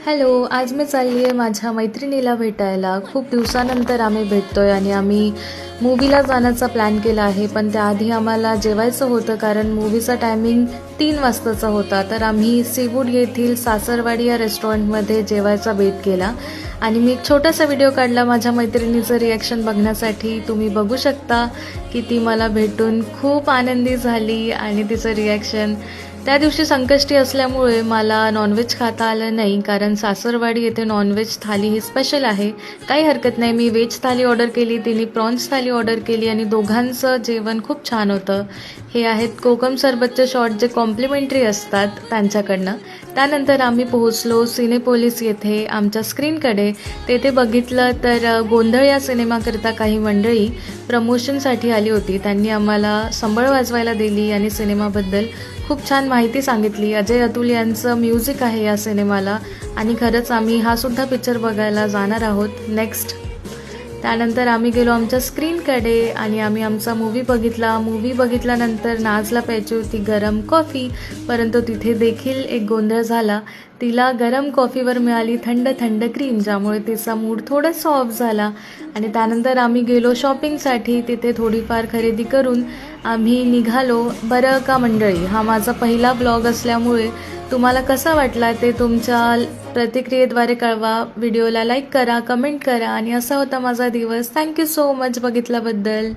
Hello, आज मी चालली आहे माझ्या मैत्रिणीला भेटायला. खूप दिवसानंतर आम्ही भेटतोय आणि आम्ही मूवीला जाण्याचा प्लॅन केला आहे. पण त्याआधी आम्हाला जेवायचं होतं कारण मूवीचा टायमिंग 3 वाजताचा होता. तर आम्ही सीवूड येथील सासरवाडी या रेस्टॉरंटमध्ये जेवायचा बेत केला आणि मी एक छोटासा व्हिडिओ काढला माझ्या मैत्रिणीचं रिॲक्शन बघण्यासाठी. तुम्ही बघू शकता की ती मला भेटून खूप आनंदी झाली आणि तिचं रिॲक्शन. त्या दिवशी संकष्टी असल्यामुळे मला नॉनव्हेज खाता आलं नाही कारण सासरवाडी येथे नॉनव्हेज थाली ही स्पेशल आहे. काही हरकत नाही, मी व्हेज थाली ऑर्डर केली, तिने प्रॉन्स थाली ऑर्डर केली आणि दोघांचं जेवण खूप छान होतं. हे आहेत कोकम सरबतचे शॉट जे कॉम्प्लिमेंटरी असतात त्यांच्याकडनं. त्यानंतर आम्ही पोहोचलो सिनेपोलिस येथे आमच्या स्क्रीनकडे. तेथे बघितलं तर गोंधळ या सिनेमाकरिता काही मंडळी प्रमोशनसाठी आली होती. त्यांनी आम्हाला संबळ वाजवायला दिली आणि सिनेमाबद्दल खूप छान माहिती सांगितली. अजय अतुल यांचं म्युझिक आहे या सिनेमाला आणि खरंच आम्ही हा सुद्धा पिक्चर बघायला जाणार आहोत नेक्स्ट. त्यानंतर आम्ही गेलो आमच्या स्क्रीनकडे आणि आम्ही आमचा मूवी बघितला. मूवी बघितल्यानंतर नाजला प्यायची होती गरम कॉफी, परंतु तिथे देखील एक गोंधळ झाला. तिला गरम कॉफीवर मिळाली थंड थंड क्रीम, ज्यामुळे तिचा मूड थोडासा ऑफ झाला. आणि त्यानंतर आम्ही गेलो शॉपिंगसाठी. तिथे थोडीफार खरेदी करून आम्ही निघालो. बरं का मंडळी, हा माझा पहिला ब्लॉग असल्यामुळे तुम्हाला कसा वाटला ते तुमच्या प्रतिक्रियेद्वारे कळवा. व्हिडिओला लाईक करा, कमेंट करा आणि असा होता माझा दिवस. Thank you so much बघितल्याबद्दल.